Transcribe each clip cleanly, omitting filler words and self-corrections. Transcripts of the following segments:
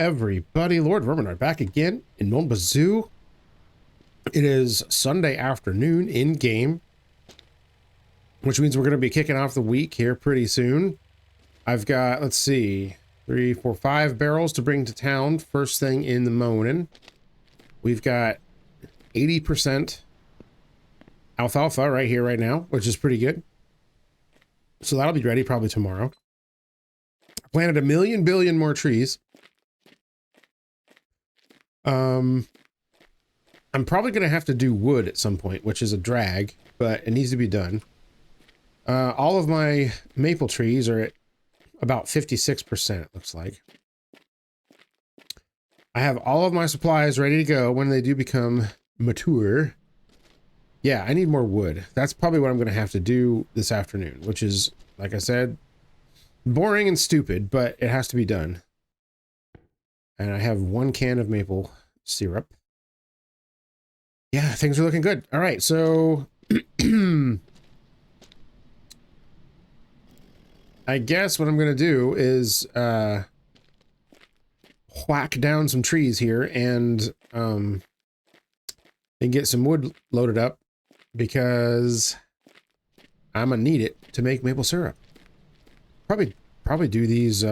everybody, Lord Verminard back again in Mon Bazou. It is Sunday afternoon in game, which means we're going to be kicking off the week here pretty soon. I've got, let's see, 3, 4, 5 barrels to bring to town first thing in the morning. We've got 80% alfalfa right here right now, which is pretty good. So that'll be ready probably tomorrow. I planted 1 million billion more trees. I'm probably going to have to do wood at some point, which is a drag, but it needs to be done. All of my maple trees are at about 56%, it looks like. I have all of my supplies ready to go when they do become mature. Yeah, I need more wood. That's probably what I'm going to have to do this afternoon, which is, like I said, boring and stupid, but it has to be done. And I have 1 can of maple syrup. Yeah, things are looking good. All right, so I guess what I'm going to do is whack down some trees here and get some wood loaded up because I'm going to need it to make maple syrup. Probably do these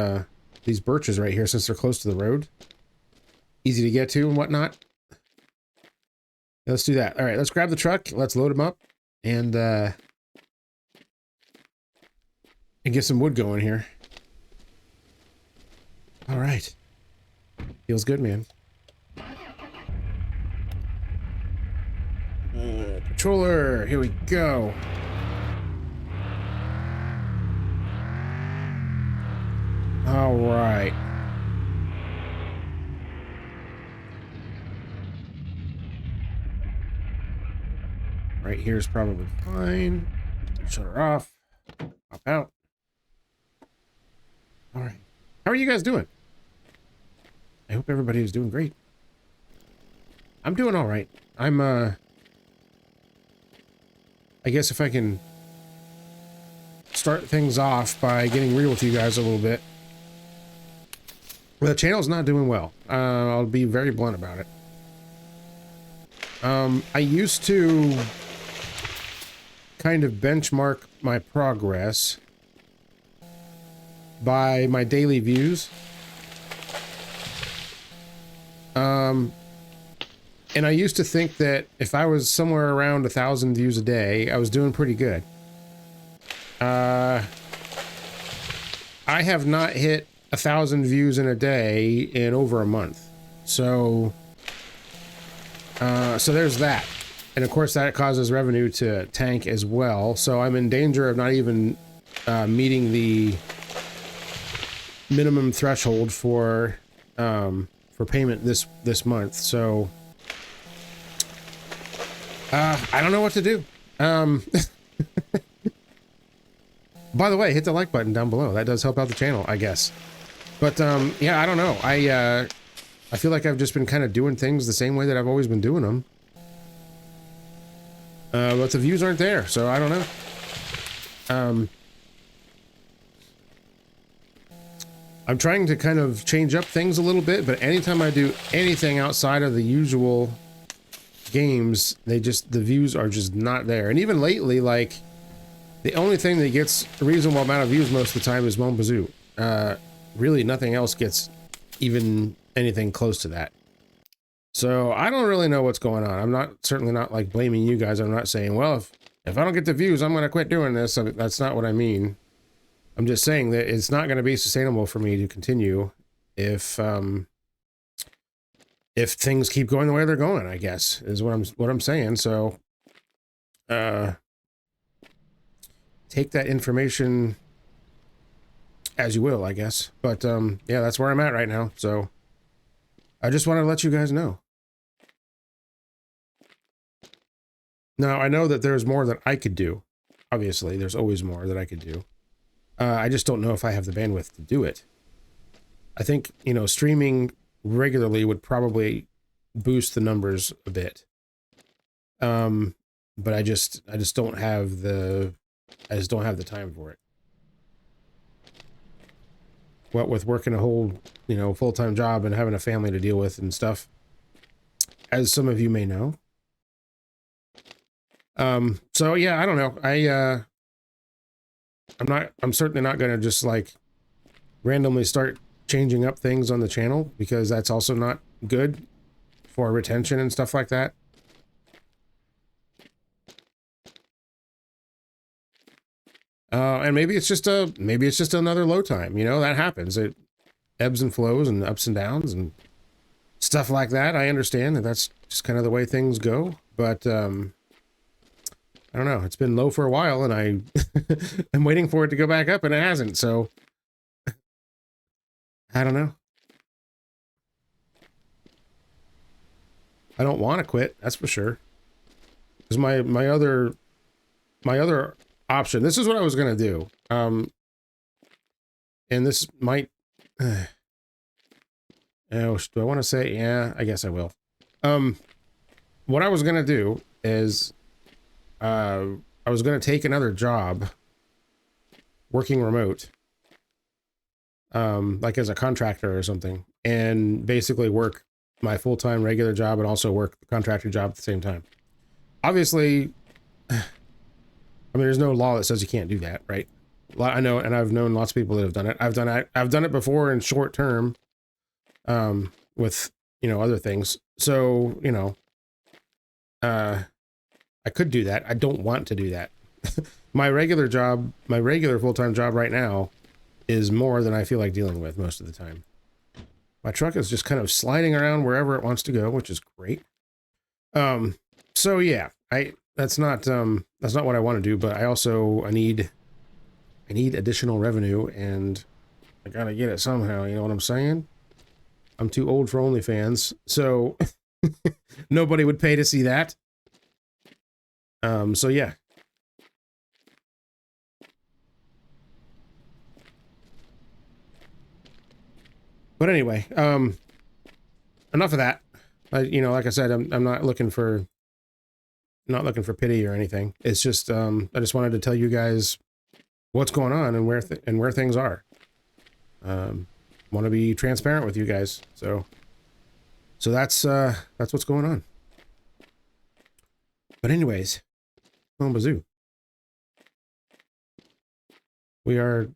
birches right here since they're close to the road. Easy to get to and whatnot. Let's do that. All right, let's grab the truck. Let's load them up and get some wood going here. All right. Feels good, man. Controller, here we go. All right. Right here is probably fine. Shut her off. Pop out. All right. How are you guys doing? I hope everybody is doing great. I'm doing all right. I'm, I guess if I can start things off by getting real with you guys a little bit. The channel's not doing well. I'll be very blunt about it. I used to kind of benchmark my progress by my daily views. And I used to think that if I was somewhere around 1,000 views a day, I was doing pretty good. I have not hit 1,000 views in a day in over a month. So there's that. And of course that causes revenue to tank as well. So I'm in danger of not even meeting the minimum threshold for payment this month. So I don't know what to do. By the way, hit the like button down below. That does help out the channel, I guess. But yeah, I don't know. I feel like I've just been kind of doing things the same way that I've always been doing them. But the views aren't there, so I don't know. I'm trying to kind of change up things a little bit, but anytime I do anything outside of the usual games, the views are just not there. And even lately, like, the only thing that gets a reasonable amount of views most of the time is Mon Bazou. Really nothing else gets even anything close to that. So I don't really know what's going on. I'm certainly not like blaming you guys. I'm not saying, well, if I don't get the views, I'm going to quit doing this. That's not what I mean. I'm just saying that it's not going to be sustainable for me to continue if things keep going the way they're going, I guess, is what I'm saying. So take that information as you will, I guess. But yeah, that's where I'm at right now. So I just wanted to let you guys know. Now, I know that there's more that I could do. Obviously, there's always more that I could do. I just don't know if I have the bandwidth to do it. I think, you know, streaming regularly would probably boost the numbers a bit. But I just don't have the time for it. what with working a whole, you know, full-time job and having a family to deal with and stuff, as some of you may know. So yeah, I don't know. I'm certainly not going to just like randomly start changing up things on the channel, because that's also not good for retention and stuff like that. And maybe it's just another low time, you know, that happens. It ebbs and flows and ups and downs and stuff like that. I understand that that's just kind of the way things go, but I don't know. It's been low for a while, and I'm waiting for it to go back up, and it hasn't. So I don't know. I don't want to quit, that's for sure. Because my other option. This is what I was gonna do. And this might. Oh, do I want to say? Yeah, I guess I will. What I was gonna do is, I was gonna take another job, working remote, like as a contractor or something, and basically work my full-time regular job and also work the contractor job at the same time. Obviously, I mean, there's no law that says you can't do that, right? I know, and I've known lots of people that have done it. I've done it before in short term, with, you know, other things. So, you know, I could do that. I don't want to do that. My regular job, my regular full-time job right now is more than I feel like dealing with most of the time. My truck is just kind of sliding around wherever it wants to go, which is great. So yeah, that's not what I want to do, but I need additional revenue, and I gotta get it somehow, you know what I'm saying? I'm too old for OnlyFans, so nobody would pay to see that. So yeah. But anyway, enough of that. You know, like I said, I'm not looking for pity or anything. It's just, I just wanted to tell you guys what's going on and where things are. Want to be transparent with you guys. So that's what's going on. But anyways, Mon Bazou. We are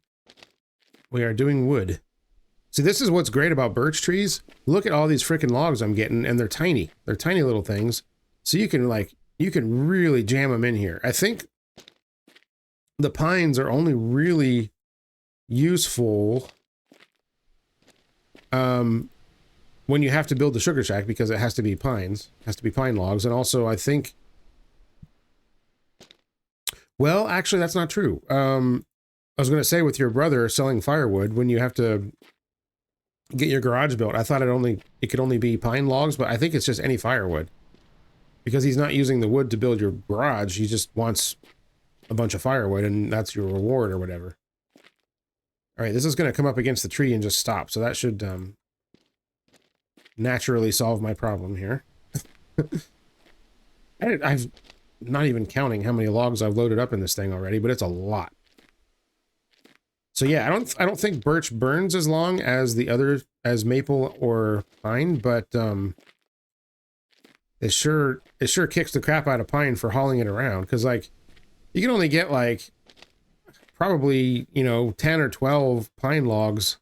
doing wood. See, this is what's great about birch trees. Look at all these freaking logs I'm getting, and they're tiny. They're tiny little things. So you can really jam them in here. I think the pines are only really useful when you have to build the sugar shack, because it has to be pines. It has to be pine logs. And also, I think, well, actually, that's not true. I was going to say, with your brother selling firewood, when you have to get your garage built, I thought it could only be pine logs, but I think it's just any firewood, because he's not using the wood to build your garage. He just wants a bunch of firewood, and that's your reward or whatever. All right, this is going to come up against the tree and just stop, so that should naturally solve my problem here. I've not even counting how many logs I've loaded up in this thing already, but it's a lot. So yeah, I don't think birch burns as long as as maple or pine, but it sure kicks the crap out of pine for hauling it around, because like you can only get like probably, you know, 10 or 12 pine logs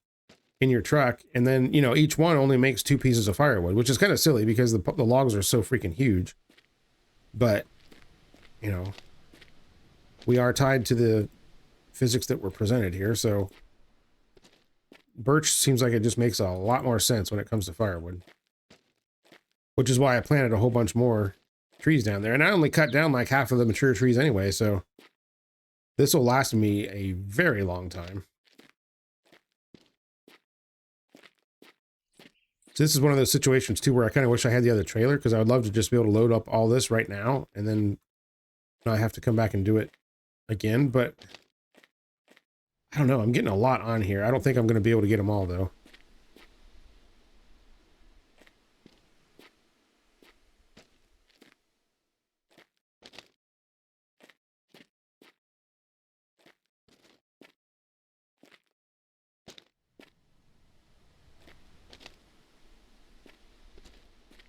in your truck, and then, you know, each one only makes 2 pieces of firewood, which is kind of silly because the logs are so freaking huge. But, you know, we are tied to the physics that were presented here, so birch seems like it just makes a lot more sense when it comes to firewood. Which is why I planted a whole bunch more trees down there. And I only cut down like half of the mature trees anyway, so this will last me a very long time. So this is one of those situations too where I kind of wish I had the other trailer, because I would love to just be able to load up all this right now and then not have to come back and do it again. But I don't know, I'm getting a lot on here. I don't think I'm going to be able to get them all though.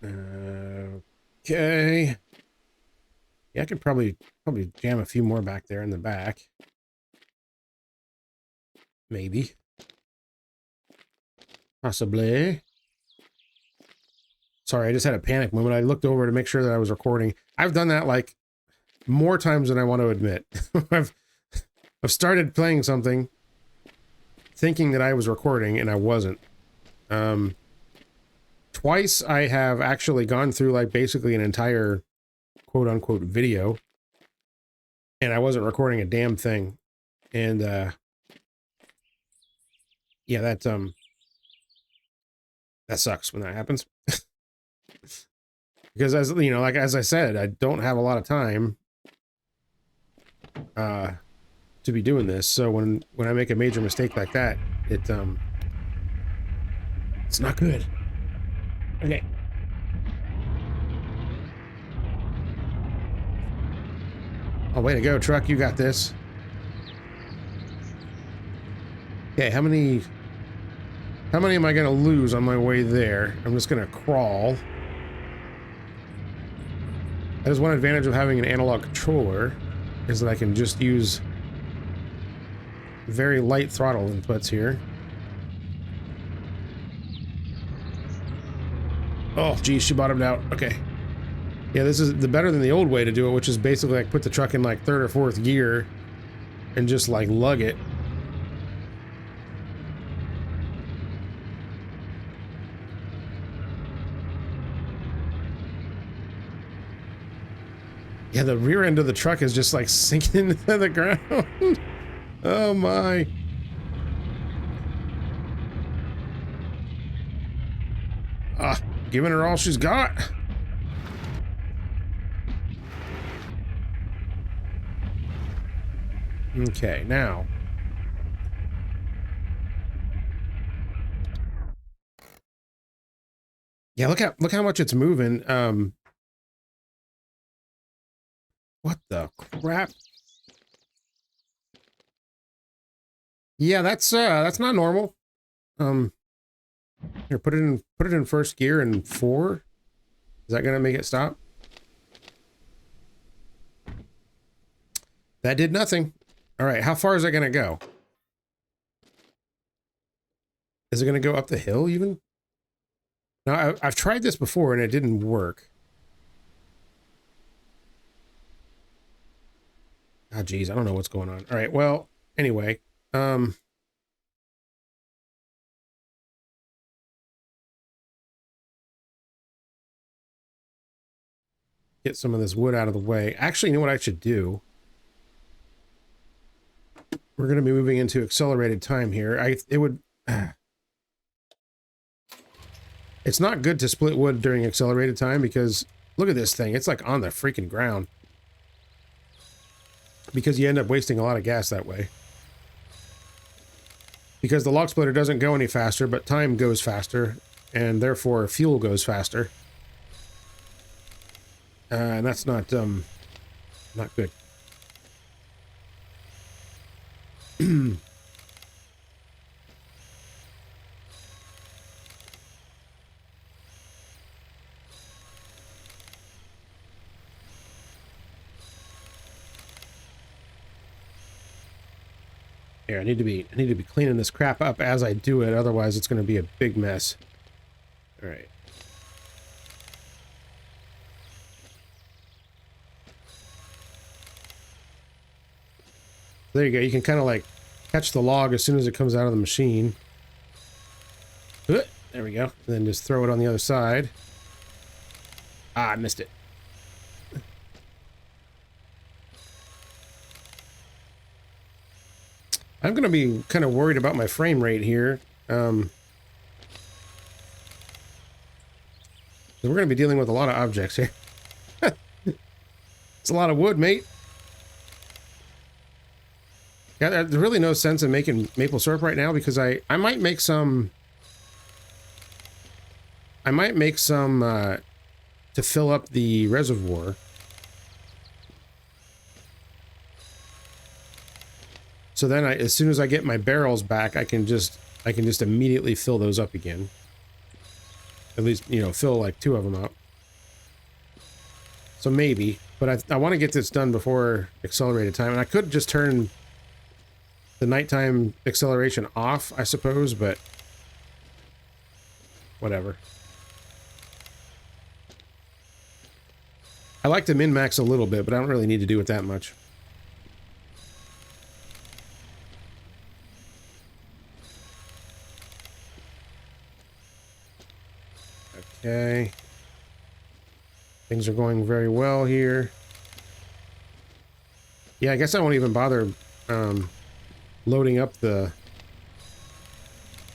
Okay. Yeah, I could probably jam a few more back there in the back. Maybe. Possibly. Sorry, I just had a panic moment. I looked over to make sure that I was recording. I've done that like more times than I want to admit. I've started playing something thinking that I was recording and I wasn't. Twice I have actually gone through like basically an entire quote unquote video and I wasn't recording a damn thing. And yeah, that sucks when that happens. Because as you know, like as I said, I don't have a lot of time to be doing this. So when I make a major mistake like that, it's not good. Okay. Oh, way to go, truck. You got this. Okay, how many am I going to lose on my way there? I'm just going to crawl. That is one advantage of having an analog controller, is that I can just use very light throttle inputs here. Oh, geez, she bottomed out. Okay. Yeah, this is the better than the old way to do it, which is basically like put the truck in like 3rd or 4th gear and just like lug it. Yeah, the rear end of the truck is just like sinking into the ground. Oh my. Giving her all she's got. Okay, now. Yeah, look how much it's moving. What the crap? Yeah, that's not normal. Here, put it in 1st gear and 4. Is that gonna make it stop? That did nothing. All right, how far is that gonna go? Is it gonna go up the hill even? Now, I've tried this before and it didn't work. Ah, geez, I don't know what's going on. All right, well, anyway, get some of this wood out of the way. Actually, you know what I should do? We're going to be moving into accelerated time here. It's not good to split wood during accelerated time because look at this thing. It's like on the freaking ground. Because you end up wasting a lot of gas that way. Because the log splitter doesn't go any faster, but time goes faster, and therefore fuel goes faster. And that's not good. Here, I need to be cleaning this crap up as I do it, otherwise it's going to be a big mess. All right. There you go. You can kind of like catch the log as soon as it comes out of the machine. There we go. And then just throw it on the other side. Ah, I missed it. I'm going to be kind of worried about my frame rate here. We're going to be dealing with a lot of objects here. It's a lot of wood, mate. Yeah, there's really no sense in making maple syrup right now because I might make some... to fill up the reservoir. So then as soon as I get my barrels back, I can just immediately fill those up again. At least, you know, fill like 2 of them up. So maybe, but I want to get this done before accelerated time. And I could just turn the nighttime acceleration off, I suppose, but whatever. I like to min-max a little bit, but I don't really need to do it that much. Okay. Things are going very well here. Yeah, I guess I won't even bother loading up the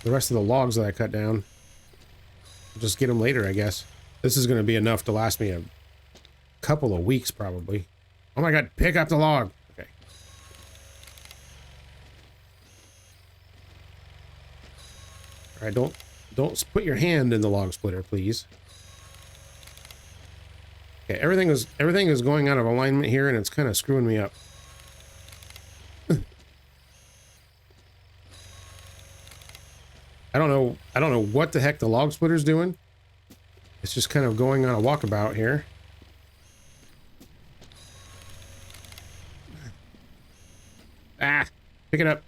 rest of the logs that I cut down. I'll just get them later, I guess. This is going to be enough to last me a couple of weeks, probably. Oh my god, pick up the log! Okay. Alright, don't put your hand in the log splitter, please. Okay, everything is going out of alignment here, and it's kind of screwing me up. I don't know what the heck the log splitter's doing. It's just kind of going on a walkabout here. Ah, pick it up.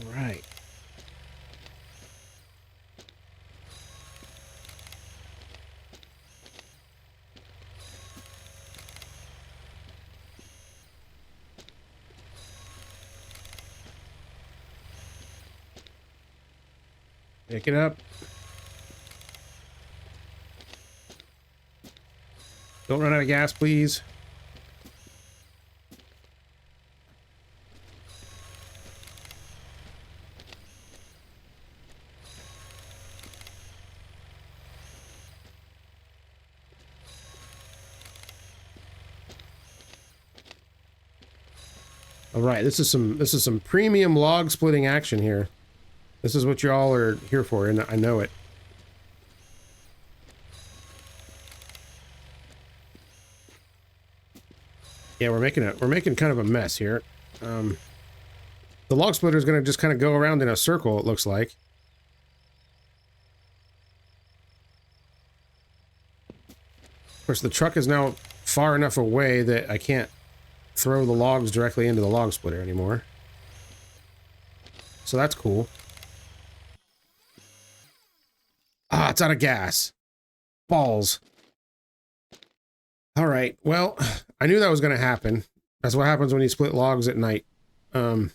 All right. Pick it up. Don't run out of gas, please. All right, this is some premium log splitting action here. This is what y'all are here for, and I know it. Yeah, we're making kind of a mess here. The log splitter is going to just kind of go around in a circle, it looks like. Of course, the truck is now far enough away that I can't throw the logs directly into the log splitter anymore. So that's cool. Ah, it's out of gas. Balls. All right, well, I knew that was going to happen. That's what happens when you split logs at night. I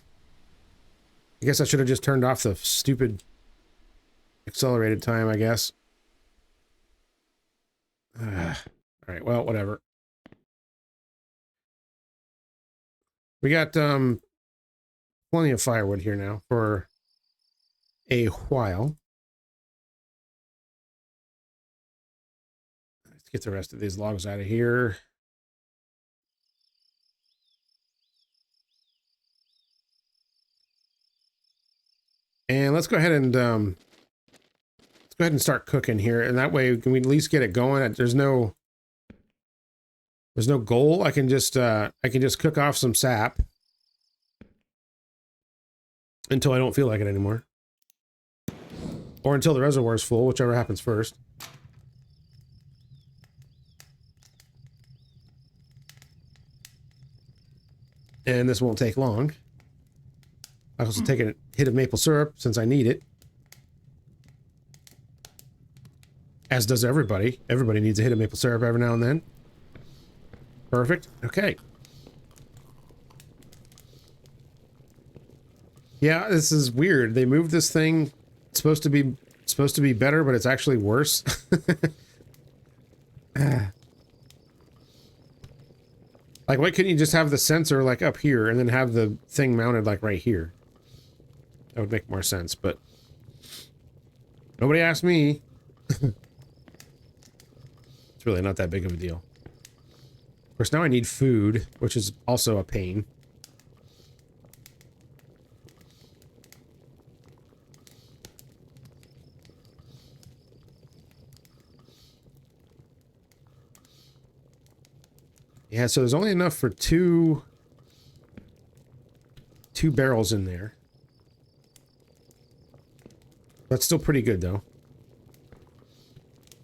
guess I should have just turned off the stupid accelerated time, I guess. All right, well, whatever. We got plenty of firewood here now for a while. Let's get the rest of these logs out of here. And let's go ahead and start cooking here, and that way can we at least get it going. There's no goal. I can just cook off some sap until I don't feel like it anymore, or until the reservoir is full, whichever happens first. And this won't take long. I also take a hit of maple syrup since I need it. As does everybody. Everybody needs a hit of maple syrup every now and then. Perfect. Okay. Yeah, this is weird. They moved this thing. It's supposed to be better, but it's actually worse. Like, why couldn't you just have the sensor like up here and then have the thing mounted like right here? That would make more sense, but nobody asked me. It's really not that big of a deal. Of course, now I need food, which is also a pain. Yeah, so there's only enough for two barrels in there. That's still pretty good though.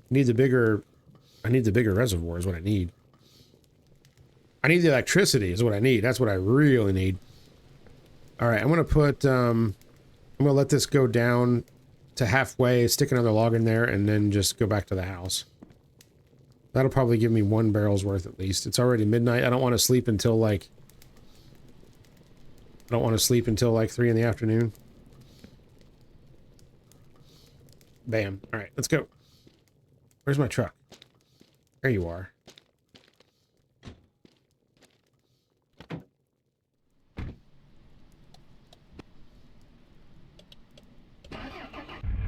I need the bigger reservoir is what I need. I need the electricity is what I need. That's what I really need. All right, I'm gonna put I'm gonna let this go down to halfway, stick another log in there, and then just go back to the house. That'll probably give me 1 barrel's worth at least. It's already midnight. I don't want to sleep until like 3 in the afternoon. Bam. All right, let's go. Where's my truck? There you are.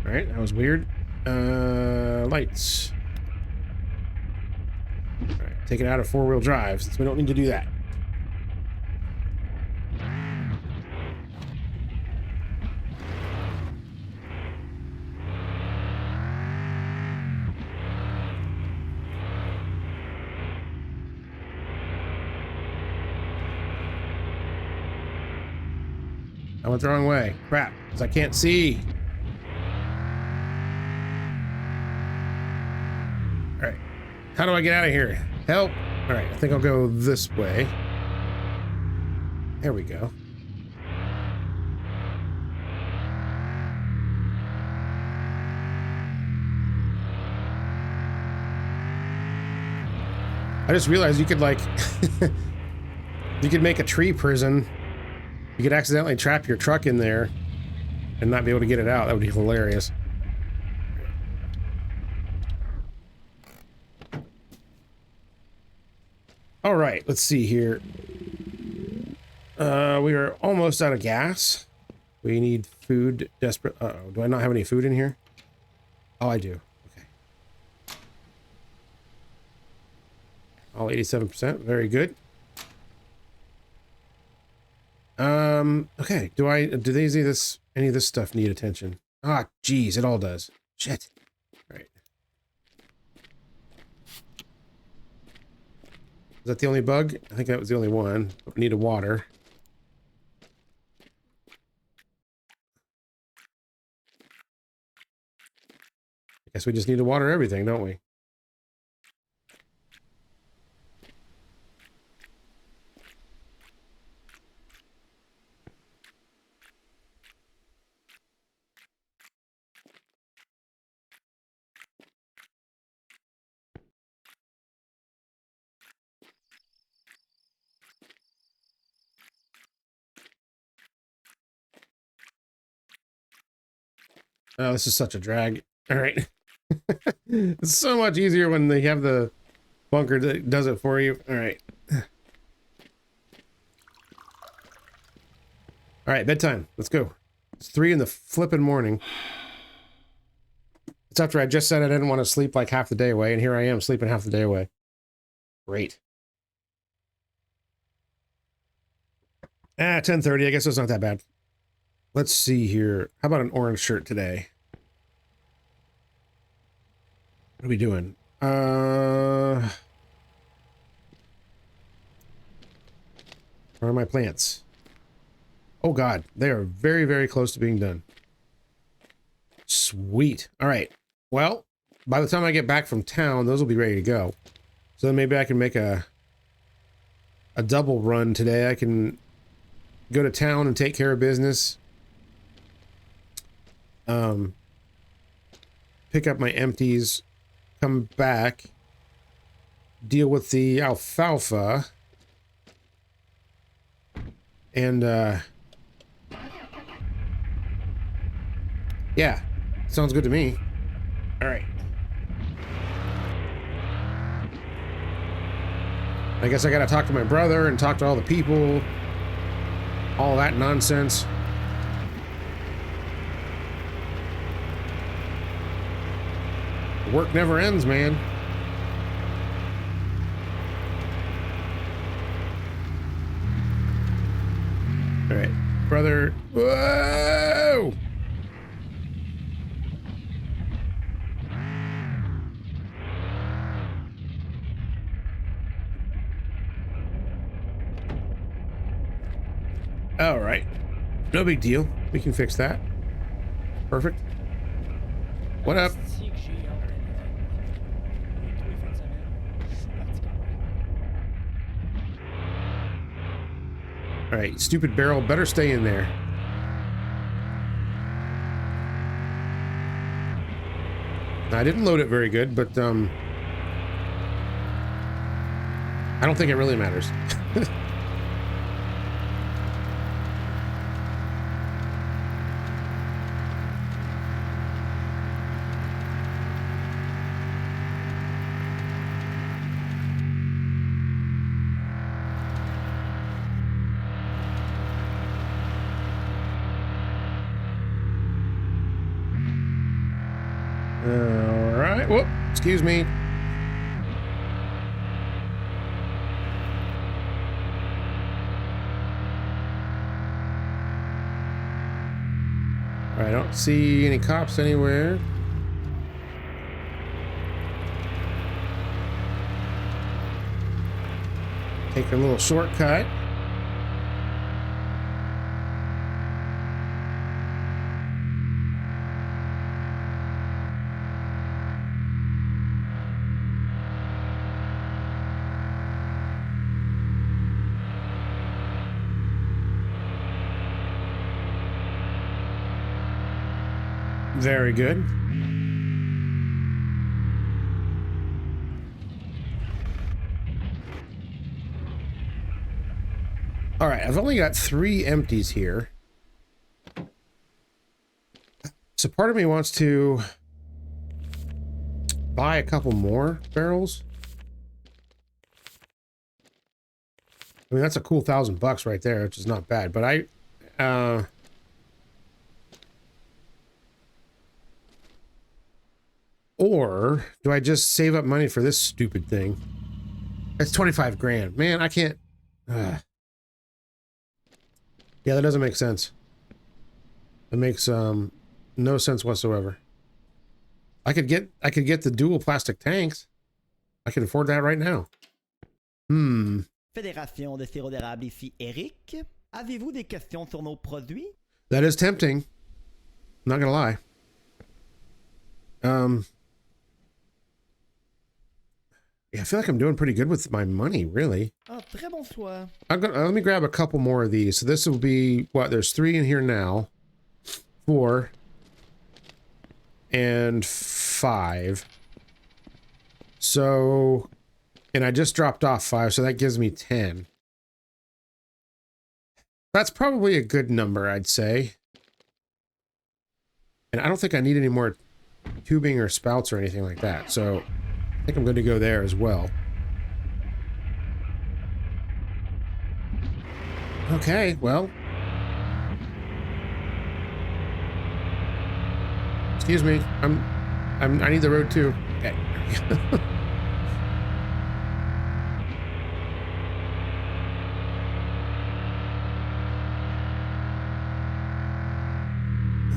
All right, that was weird. Lights. All right, take it out of 4-wheel drive since we don't need to do that. I went the wrong way. Crap, because I can't see. All right, how do I get out of here? Help. All right, I think I'll go this way. There we go. I just realized you could like, you could make a tree prison. You could accidentally trap your truck in there and not be able to get it out. That would be hilarious. All right, let's see here. We are almost out of gas. We need food. Desperate. Uh-oh. Do I not have any food in here? Oh, I do. Okay. All 87%. Very good. Okay. Do any of this stuff need attention? Ah, geez, it all does. Shit. All right. Is that the only bug? I think that was the only one. But we need a water. I guess we just need to water everything, don't we? Oh, this is such a drag. All right. It's so much easier when they have the bunker that does it for you. All right. All right, bedtime. Let's go. It's 3 in the flippin' morning. It's after I just said I didn't want to sleep like half the day away, and here I am sleeping half the day away. Great. 10:30. I guess it's not that bad. Let's see here. How about an orange shirt today? What are we doing? Where are my plants? Oh god, they are very, very close to being done. Sweet. All right. Well, by the time I get back from town, those will be ready to go. So then maybe I can make a double run today. I can go to town and take care of business. Pick up my empties, come back, deal with the alfalfa, and yeah, sounds good to me. All right. I guess I gotta talk to my brother and talk to all the people, all that nonsense. Work never ends, man. All right, brother. Whoa! All right. No big deal. We can fix that. Perfect. What up? All right, stupid barrel, better stay in there. I didn't load it very good, but I don't think it really matters. All right. Whoop. Excuse me. I don't see any cops anywhere. Take a little shortcut. Very good. All right, I've only got 3 empties here. So part of me wants to buy a couple more barrels. I mean, that's a cool $1,000 right there, which is not bad, but or do I just save up money for this stupid thing? It's 25 grand. Man, I can't. Yeah, that doesn't make sense. It makes no sense whatsoever. I could get the dual plastic tanks. I can afford that right now. Fédération de sirop d'érable ici, Eric. Avez-vous des questions sur nos produits? That is tempting. I'm not gonna lie. Yeah, I feel like I'm doing pretty good with my money, really. Ah, très bon choix. Let me grab a couple more of these. So this will be what? There's 3 in here now. 4 and 5. So, and I just dropped off 5, so that gives me 10. That's probably a good number, I'd say. And I don't think I need any more tubing or spouts or anything like that. So I think I'm going to go there as well. Okay, well. Excuse me. I need the road too. Okay.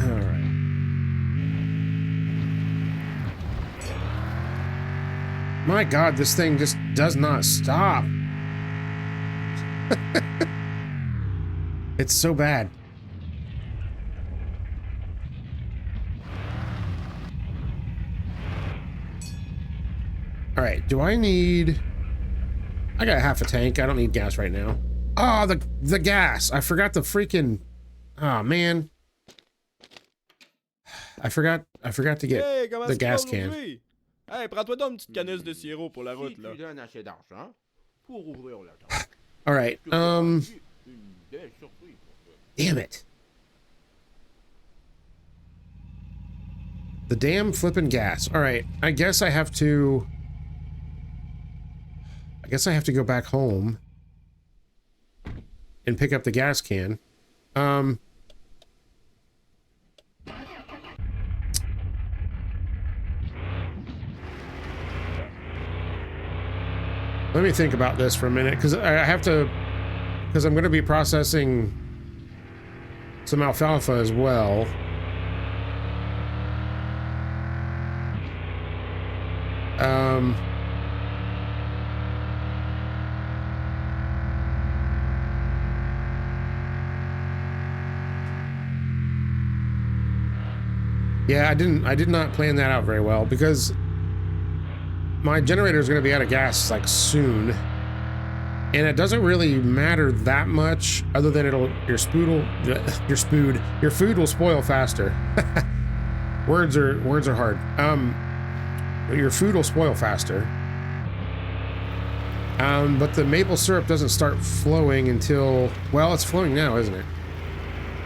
All right. My God, this thing just does not stop. It's so bad. All right, do I need... I got half a tank. I don't need gas right now. Oh, the gas. I forgot the freaking... Oh, man. I forgot to get the gas can. Hey, prends-toi donc une petite canisse de sirop pour la route, là. All right, damn it. The damn flippin' gas. All right, I guess I have to go back home and pick up the gas can. Let me think about this for a minute, because I'm going to be processing some alfalfa as well. Yeah, I did not plan that out very well because my generator is going to be out of gas like soon. And it doesn't really matter that much other than your food will spoil faster. Words are hard. Your food will spoil faster. But the maple syrup doesn't start flowing until, well, it's flowing now, isn't it?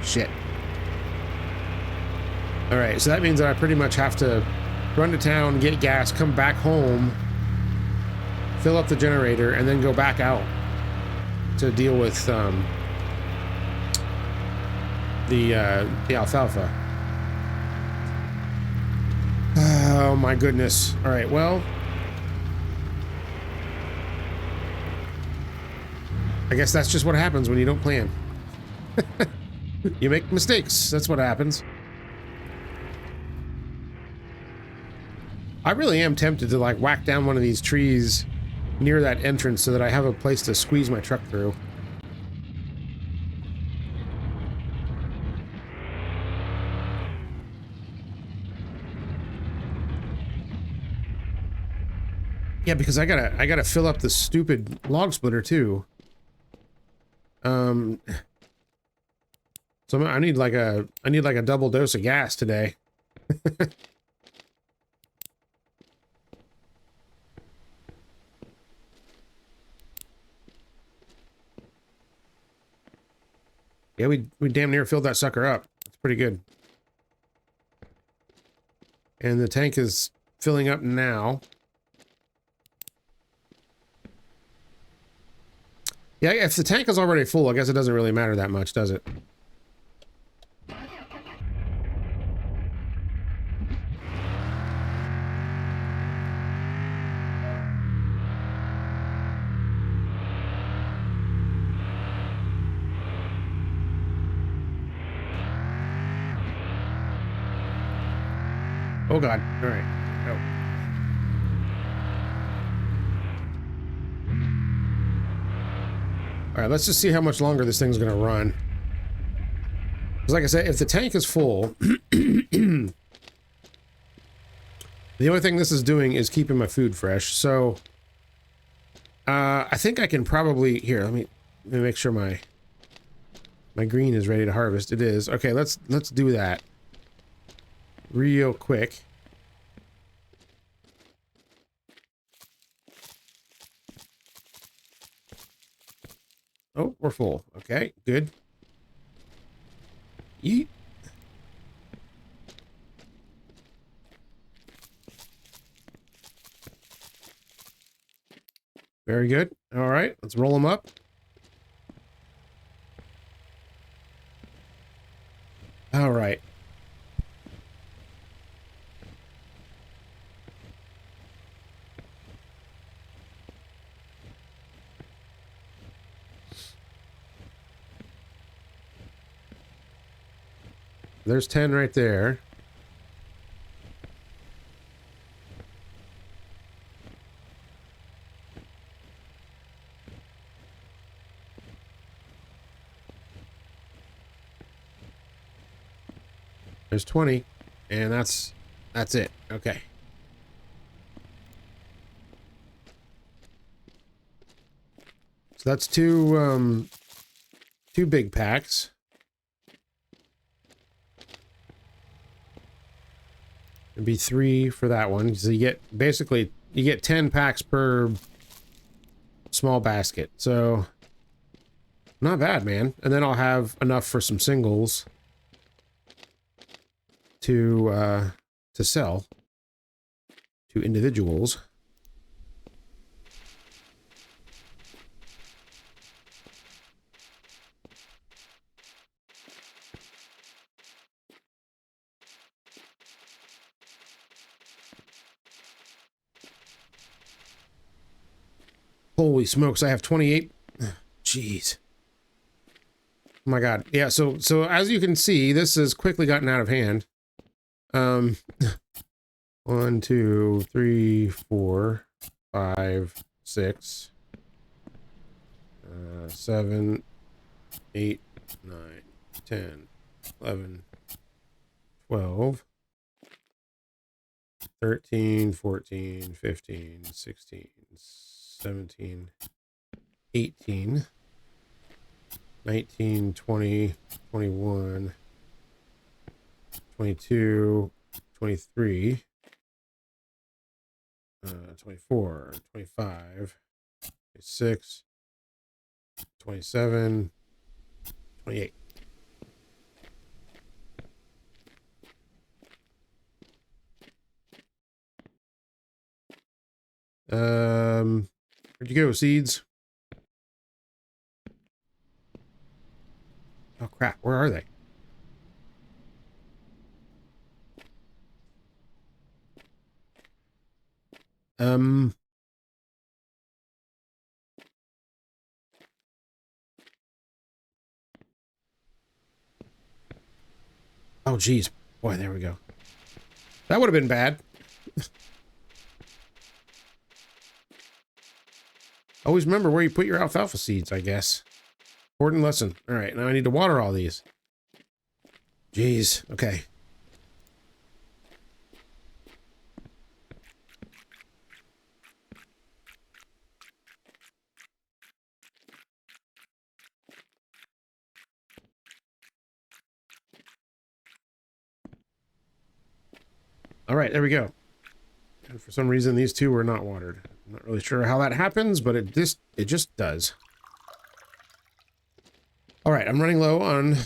Shit. All right, so that means that I pretty much have to run to town, get gas, come back home, fill up the generator, and then go back out to deal with the alfalfa. Oh my goodness. All right, well, I guess that's just what happens when you don't plan. You make mistakes. That's what happens. I really am tempted to like whack down one of these trees near that entrance so that I have a place to squeeze my truck through. Yeah, because I gotta fill up the stupid log splitter too. So I need like a double dose of gas today. Yeah, we damn near filled that sucker up. It's pretty good. And the tank is filling up now. Yeah, if the tank is already full, I guess it doesn't really matter that much, does it? Oh god. All right. Oh. All right, let's just see how much longer this thing's gonna run. Because like I said, if the tank is full, the only thing this is doing is keeping my food fresh. So, I think I can probably, here, let me make sure my green is ready to harvest. It is. Okay, let's do that real quick. Oh, we're full. Okay, good. Yeet. Very good. All right, let's roll them up. All right. There's 10 right there. There's 20, and that's it. Okay. So that's two big packs. It'd be 3 for that one. So you get basically 10 packs per small basket. So not bad, man. And then I'll have enough for some singles to sell to individuals. Holy smokes, I have 28. Jeez. Oh my god. Yeah, so as you can see, this has quickly gotten out of hand. 1, 2, 3, 4, 5, 6, 7, 8, 9, 10, 11, 12, 13, 14, 15, 16, 17, 18, 19, 20, 21, 22, 23, 24, 25, 26, 27, 28. Where'd you go, seeds? Oh crap, where are they? Oh geez. Boy, there we go. That would have been bad. Always remember where you put your alfalfa seeds, I guess. Important lesson. All right, now I need to water all these. Jeez, okay. All right, there we go. And for some reason, these two were not watered. I'm not really sure how that happens, but it just does. All right, I'm running low on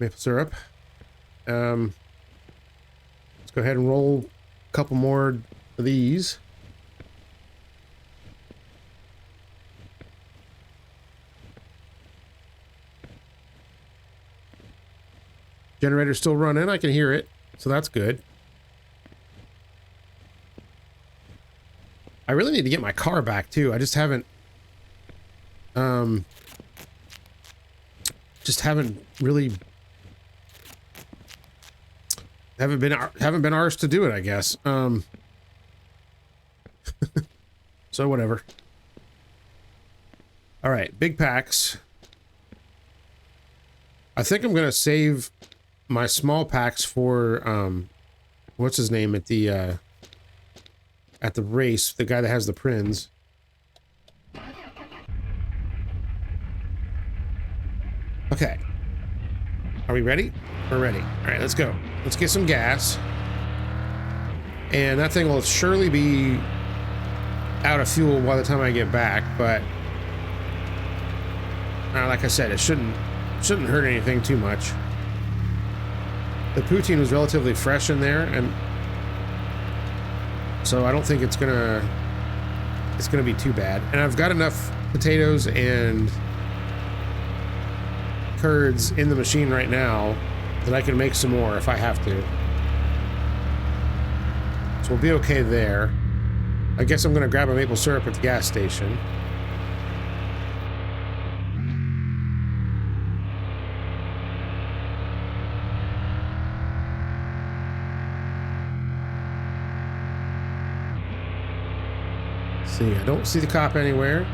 maple syrup. Let's go ahead and roll a couple more of these. Generator's still running. I can hear it, so that's good. I really need to get my car back too. I just haven't really haven't been arsed to do it, I guess. So whatever. All right, big packs. I think I'm gonna save my small packs for what's his name at the race, the guy that has the Prins. Okay. Are we ready? We're ready. All right, let's go. Let's get some gas. And that thing will surely be out of fuel by the time I get back, but like I said, it shouldn't hurt anything too much. The poutine was relatively fresh in there, and so I don't think it's gonna be too bad. And I've got enough potatoes and curds in the machine right now that I can make some more if I have to. So we'll be okay there. I guess I'm gonna grab a maple syrup at the gas station. See, I don't see the cop anywhere.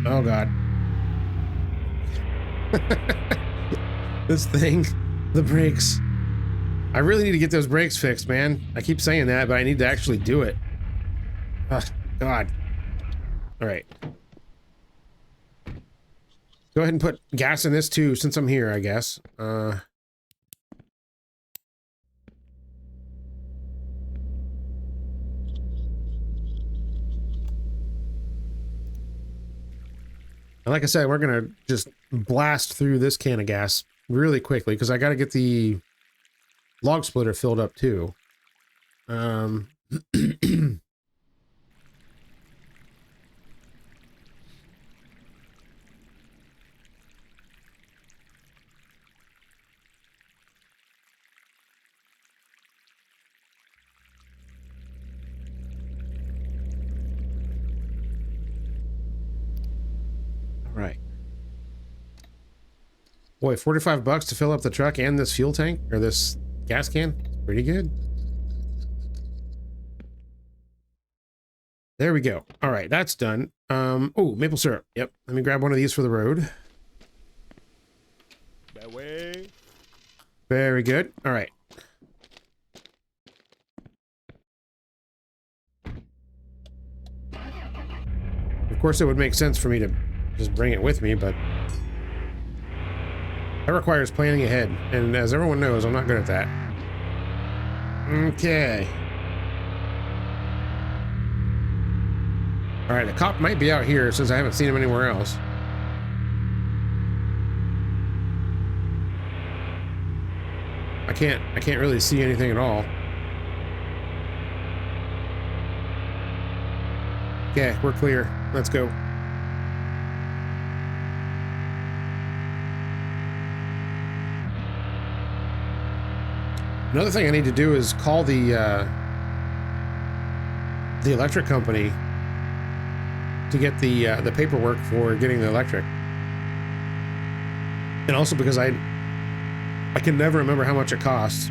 Oh God. This thing, the brakes. I really need to get those brakes fixed, man. I keep saying that, but I need to actually do it. Oh, God. All right. Go ahead and put gas in this too, since I'm here, I guess. Like I said, we're gonna just blast through this can of gas really quickly because I got to get the log splitter filled up too. Right. Boy, 45 bucks to fill up the truck and this fuel tank, or this gas can. It's pretty good. There we go. All right, that's done. Oh, maple syrup. Yep. Let me grab one of these for the road. That way. Very good. All right. Of course, it would make sense for me to just bring it with me, but that requires planning ahead. And as everyone knows, I'm not good at that. Okay. All right, the cop might be out here since I haven't seen him anywhere else. I can't really see anything at all. Okay, we're clear. Let's go. Another thing I need to do is call the electric company to get the paperwork for getting the electric. And also because I can never remember how much it costs.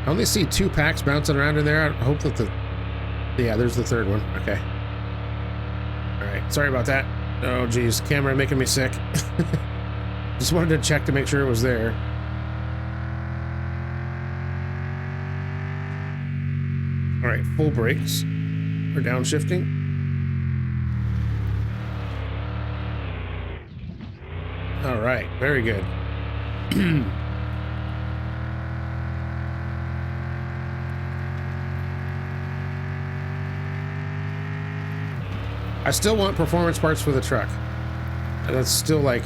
I only see 2 packs bouncing around in there. I hope that yeah, there's the third one. Okay. All right. Sorry about that. Oh, geez. Camera making me sick. Just wanted to check to make sure it was there. All right. Full brakes. Or downshifting. All right. Very good. I still want performance parts for the truck. That's still like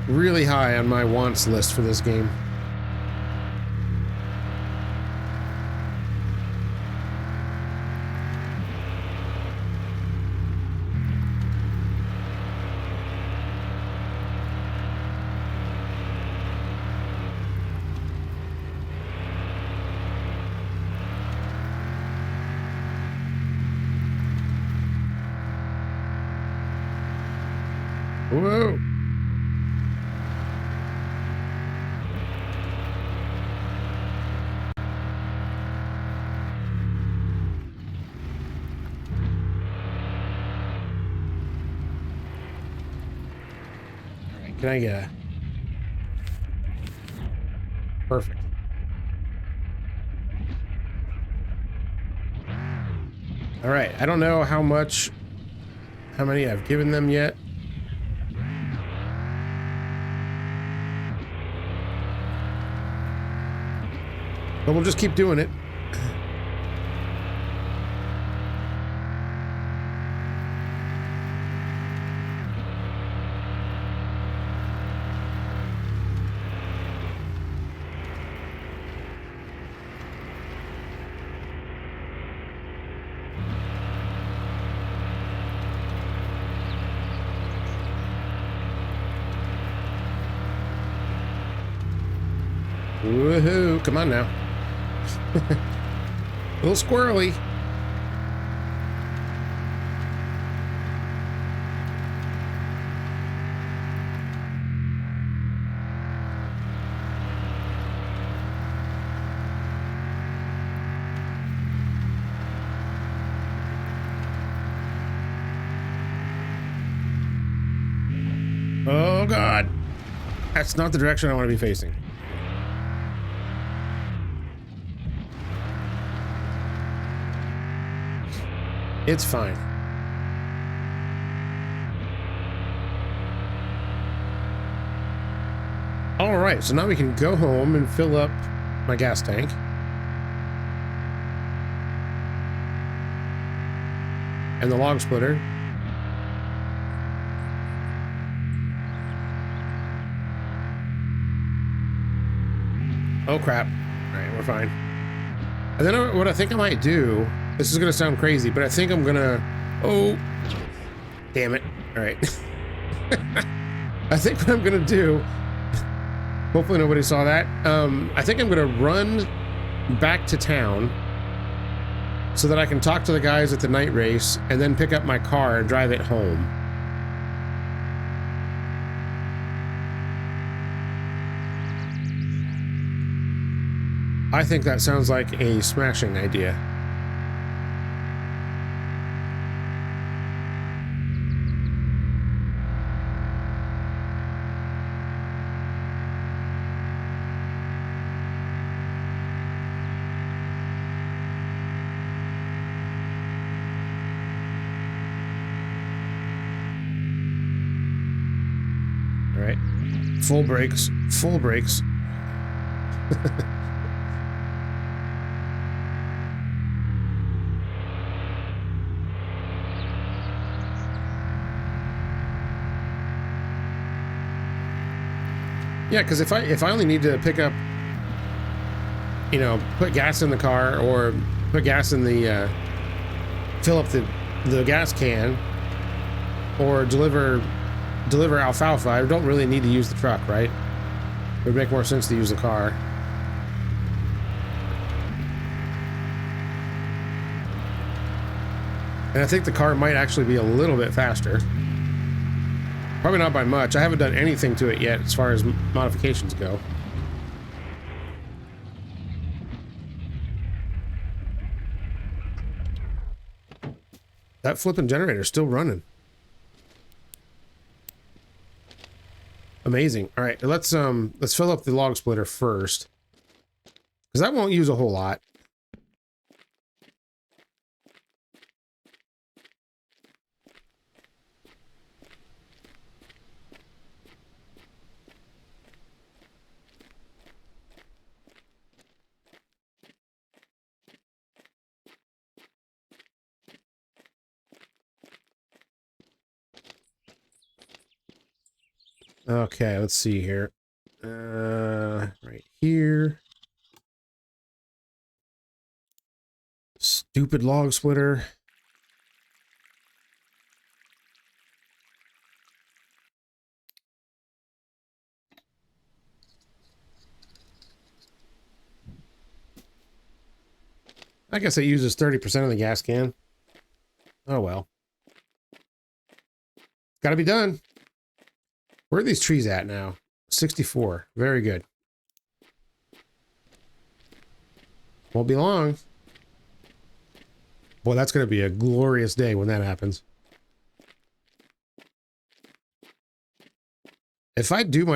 really high on my wants list for this game. Whoa. All right, can I get a... Perfect. All right, I don't know how many I've given them yet. But we'll just keep doing it. Woohoo! Come on now. A little squirrely. Oh God. That's not the direction I want to be facing. It's fine. All right, so now we can go home and fill up my gas tank. And the log splitter. Oh crap. All right, we're fine. And then what I think I might do, this is gonna sound crazy, but I think I'm gonna, oh, damn it. All right. I think what I'm gonna do, hopefully nobody saw that. I think I'm gonna run back to town so that I can talk to the guys at the night race and then pick up my car and drive it home. I think that sounds like a smashing idea. All right, full brakes, full brakes. Yeah, because if I only need to pick up, you know, put gas in the car or put gas in the fill up the gas can or deliver alfalfa, I don't really need to use the truck, right? It would make more sense to use the car. And I think the car might actually be a little bit faster. Probably not by much. I haven't done anything to it yet as far as modifications go. That flipping generator's still running. Amazing. All right, let's fill up the log splitter first, because that won't use a whole lot. Okay, let's see here. Right here. Stupid log splitter. I guess it uses 30% of the gas can. Oh well. Gotta be done. Where are these trees at now? 64. Very good. Won't be long. Boy, that's going to be a glorious day when that happens. If I do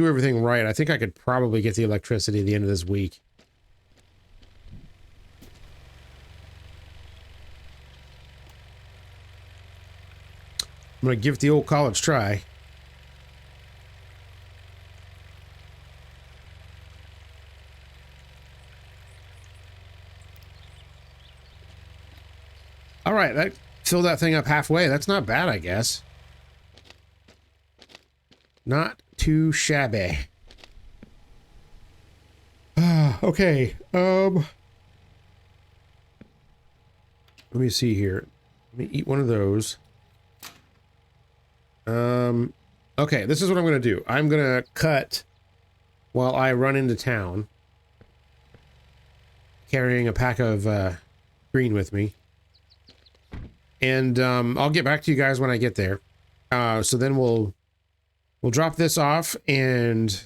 everything right, I think I could probably get the electricity at the end of this week. I'm going to give it the old college try. All right, that filled that thing up halfway. That's not bad, I guess. Not too shabby. Okay. Let me see here. Let me eat one of those. Okay, this is what I'm going to do. I'm going to cut while I run into town, carrying a pack of green with me. And I'll get back to you guys when I get there. So then we'll drop this off and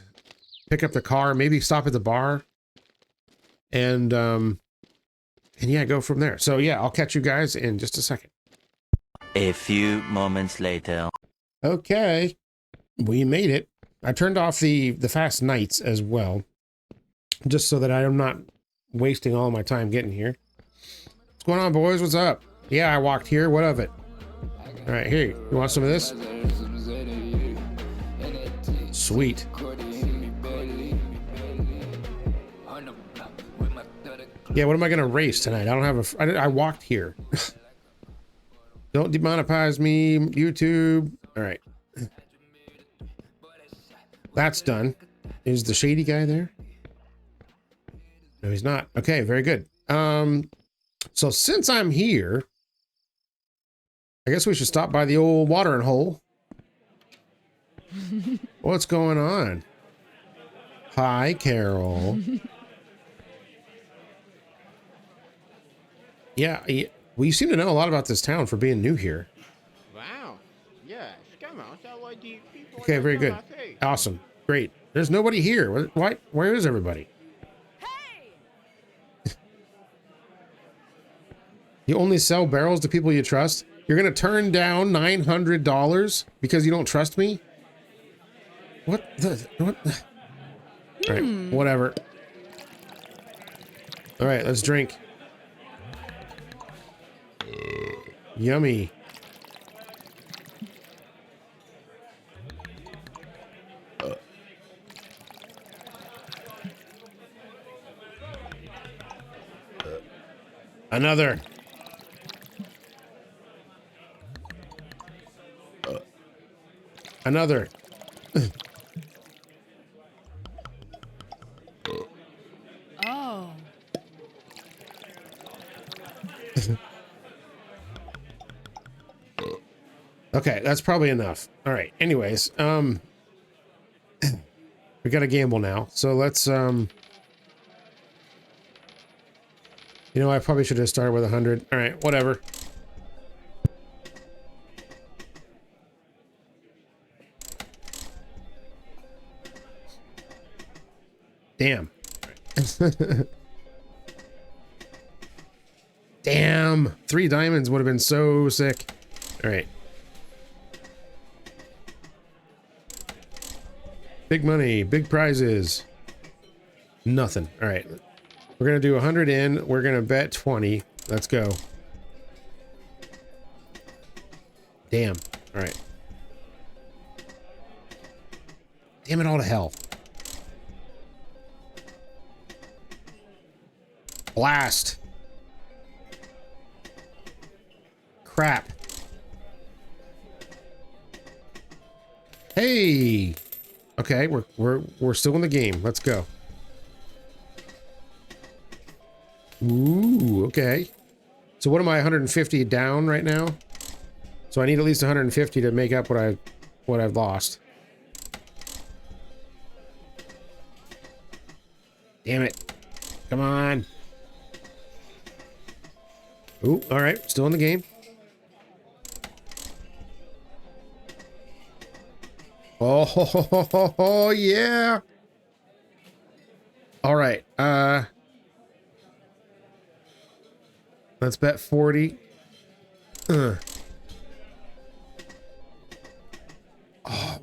pick up the car, maybe stop at the bar, and yeah, go from there. So yeah, I'll catch you guys in just a second. A few moments later. Okay, we made it. I turned off the fast nights as well, just so that I am not wasting all my time getting here. What's going on, boys? What's up? Yeah, I walked here. What of it? All right, here. You want some of this? Sweet. Yeah, what am I gonna race tonight? I don't have a. I walked here. Don't demonetize me, YouTube. All right. That's done. Is the shady guy there? No, he's not. Okay, very good. So since I'm here, I guess we should stop by the old watering hole. What's going on? Hi, Carol. Yeah, well, you seem to know a lot about this town for being new here. Wow. Yes. Come on. So what do you people Okay, very good. Awesome. Great. There's nobody here. Why? Where is everybody? Hey! You only sell barrels to people you trust? You're gonna turn down $900 because you don't trust me? What the? What the? All right, whatever. All right, let's drink. Yummy. Another. Another. Oh. Okay, that's probably enough. All right. Anyways, we got to gamble now. So let's you know, I probably should have started with 100. All right, whatever. Damn. Damn. 3 diamonds would have been so sick. All right. Big money, big prizes. Nothing. All right. We're going to do 100 in. We're going to bet 20. Let's go. Damn. All right. Damn it all to hell. Blast. Crap. Hey. Okay, we're still in the game. Let's go. Ooh, okay. So what am I, 150 down right now? So I need at least 150 to make up what I've lost. Damn it. Come on. Ooh, all right, still in the game. Oh, yeah. All right. Let's bet 40. Oh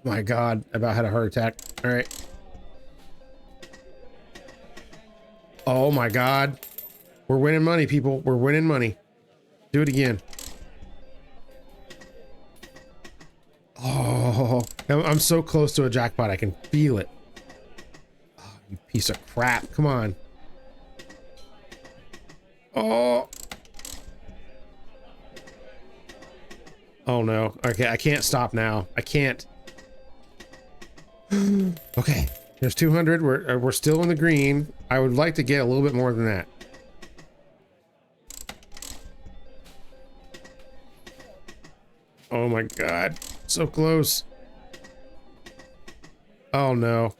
my God. I about had a heart attack. All right. Oh my God. We're winning money, people. We're winning money. Do it again. Oh, I'm so close to a jackpot. I can feel it. Oh, you piece of crap. Come on. Oh. Oh no. Okay, I can't stop now. I can't. Okay, there's 200. We're still in the green. I would like to get a little bit more than that. Oh my God, so close. Oh no.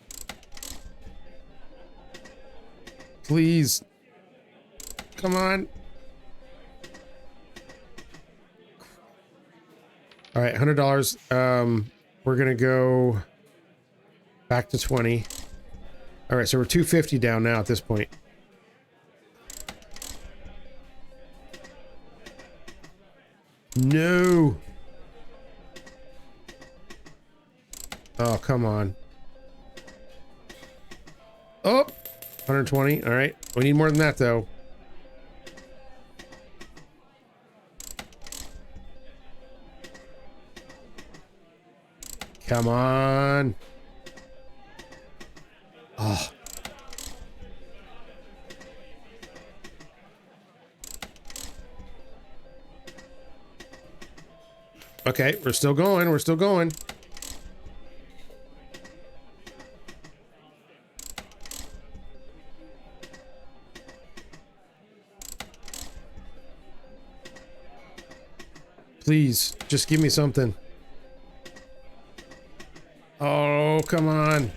Please. Come on. All right, $100. We're gonna go back to 20. All right, so we're 250 down now at this point. No. Oh, come on. Oh, 120. All right, we need more than that though. Come on. Oh. Okay, we're still going. We're still going. Please, just give me something. Oh, come on.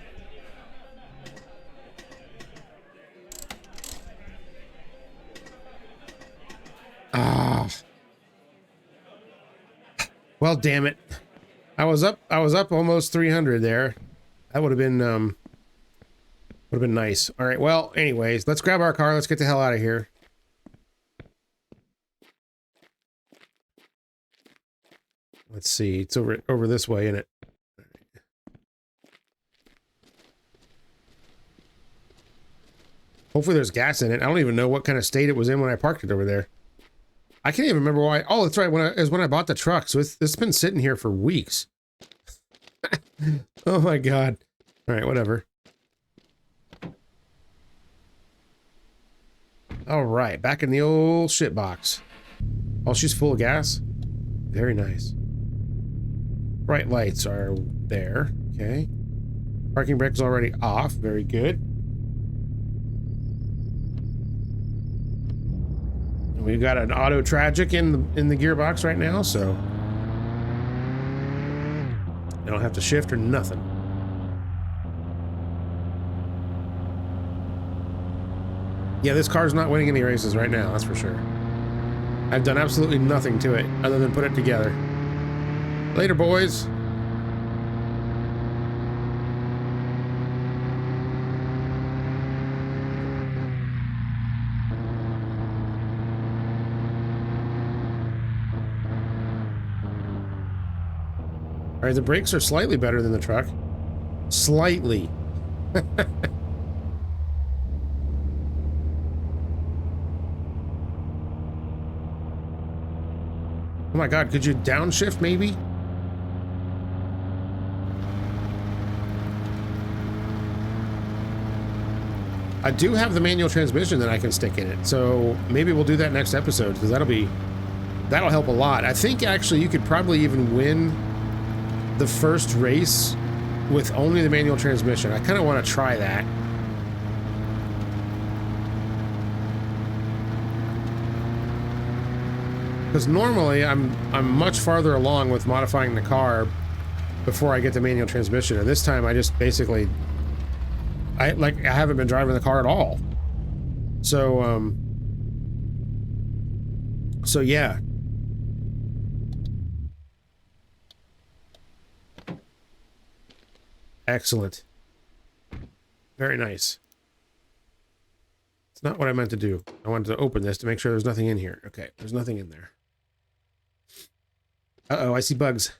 Ah. Well, damn it. I was up almost 300 there. That would have been nice. All right, well, anyways, let's grab our car. Let's get the hell out of here. Let's see. It's over this way, isn't it? Hopefully there's gas in it. I don't even know what kind of state it was in when I parked it over there. I can't even remember why. Oh, that's right. When I bought the truck. So it's been sitting here for weeks. Oh my God. All right, whatever. All right, back in the old shit box. Oh, she's full of gas. Very nice. Bright lights are there. Okay. Parking brake is already off. Very good. And we've got an auto tragic in the gearbox right now, so I don't have to shift or nothing. Yeah, this car's not winning any races right now, that's for sure. I've done absolutely nothing to it other than put it together. Later, boys. All right, the brakes are slightly better than the truck. Slightly. Oh my God, could you downshift maybe? I do have the manual transmission that I can stick in it, so maybe we'll do that next episode, because that'll help a lot. I think actually you could probably even win the first race with only the manual transmission. I kind of want to try that. Because normally I'm much farther along with modifying the car before I get the manual transmission, and this time I just basically I haven't been driving the car at all. So so yeah. Excellent. Very nice. It's not what I meant to do. I wanted to open this to make sure there's nothing in here. Okay, there's nothing in there. Uh-oh, I see bugs.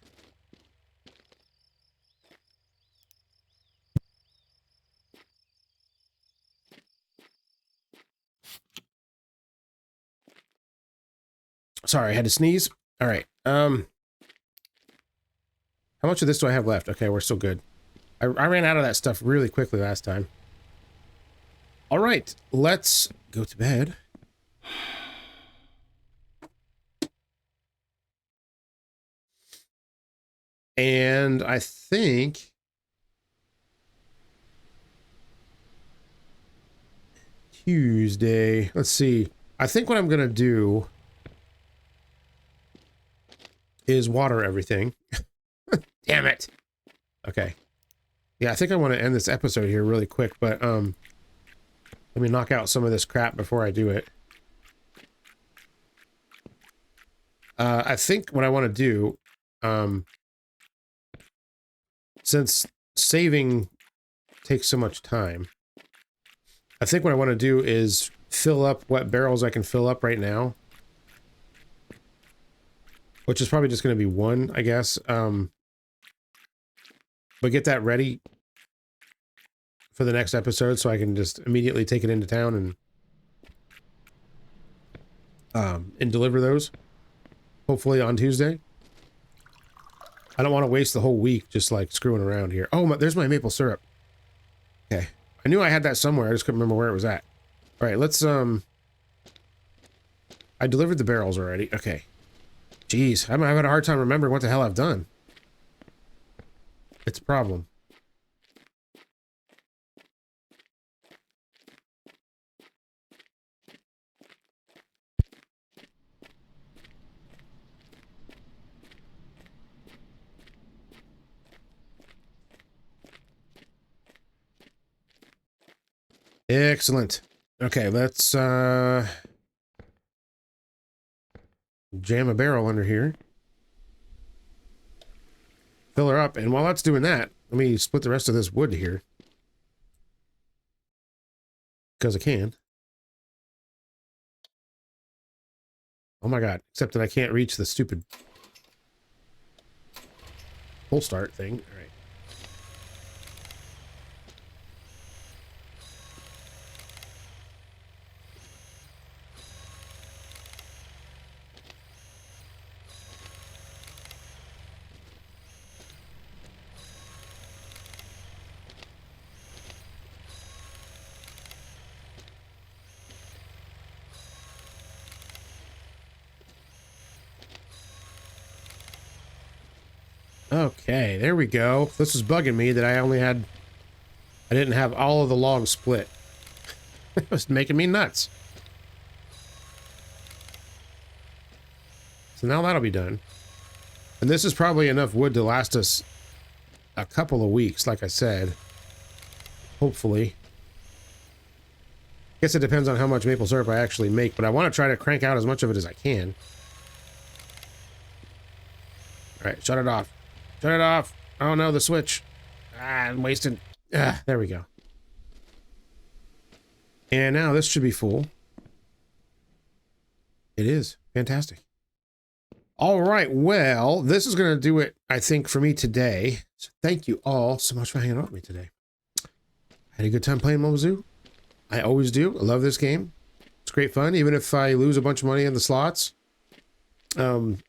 Sorry, I had to sneeze. All right. How much of this do I have left? Okay, we're still good. I ran out of that stuff really quickly last time. All right, let's go to bed. And I think Tuesday, let's see. I think what I'm going to do is water everything. Damn it. Okay. Yeah, I think I want to end this episode here really quick, but let me knock out some of this crap before I do it. I think what I want to do, since saving takes so much time, I think what I want to do is fill up what barrels I can fill up right now, which is probably just going to be one, I guess. But get that ready for the next episode so I can just immediately take it into town and deliver those, hopefully on Tuesday. I don't want to waste the whole week just like screwing around here. Oh, there's my maple syrup. Okay. I knew I had that somewhere. I just couldn't remember where it was at. All right, let's, I delivered the barrels already. Okay. Jeez, I'm having a hard time remembering what the hell I've done. It's a problem. Excellent. Okay, let's jam a barrel under here. Fill her up, and while that's doing that, let me split the rest of this wood here. Because I can. Oh my god, except that I can't reach the stupid... full start thing. All right. Okay, there we go. This is bugging me that I didn't have all of the logs split. It was making me nuts. So now that'll be done. And this is probably enough wood to last us a couple of weeks, like I said. Hopefully. Guess it depends on how much maple syrup I actually make, but I want to try to crank out as much of it as I can. All right, shut it off. Shut it off. Oh no, the switch. Ah, I'm wasting. Ah, there we go. And now this should be full. It is. Fantastic. All right, well, this is going to do it, I think, for me today. So thank you all so much for hanging out with me today. I had a good time playing Mon Bazou. I always do. I love this game. It's great fun, even if I lose a bunch of money in the slots. This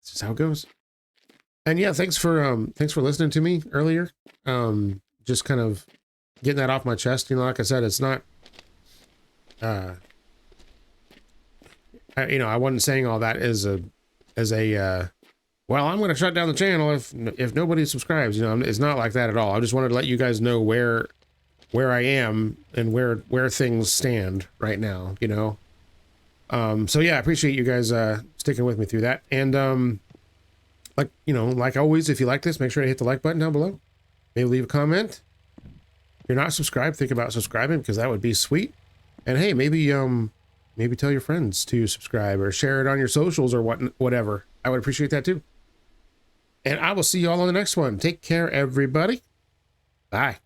is how it goes. And yeah, thanks for listening to me earlier. Just kind of getting that off my chest. You know, like I said, it's not, I wasn't saying all that as a, well, I'm going to shut down the channel if nobody subscribes. You know, it's not like that at all. I just wanted to let you guys know where I am and where things stand right now. You know, so yeah, I appreciate you guys sticking with me through that. And like always, if you like this, make sure to hit the like button down below. Maybe leave a comment. If you're not subscribed, think about subscribing, because that would be sweet. And hey, maybe tell your friends to subscribe or share it on your socials or whatever. I would appreciate that too. And I will see you all on the next one. Take care, everybody. Bye.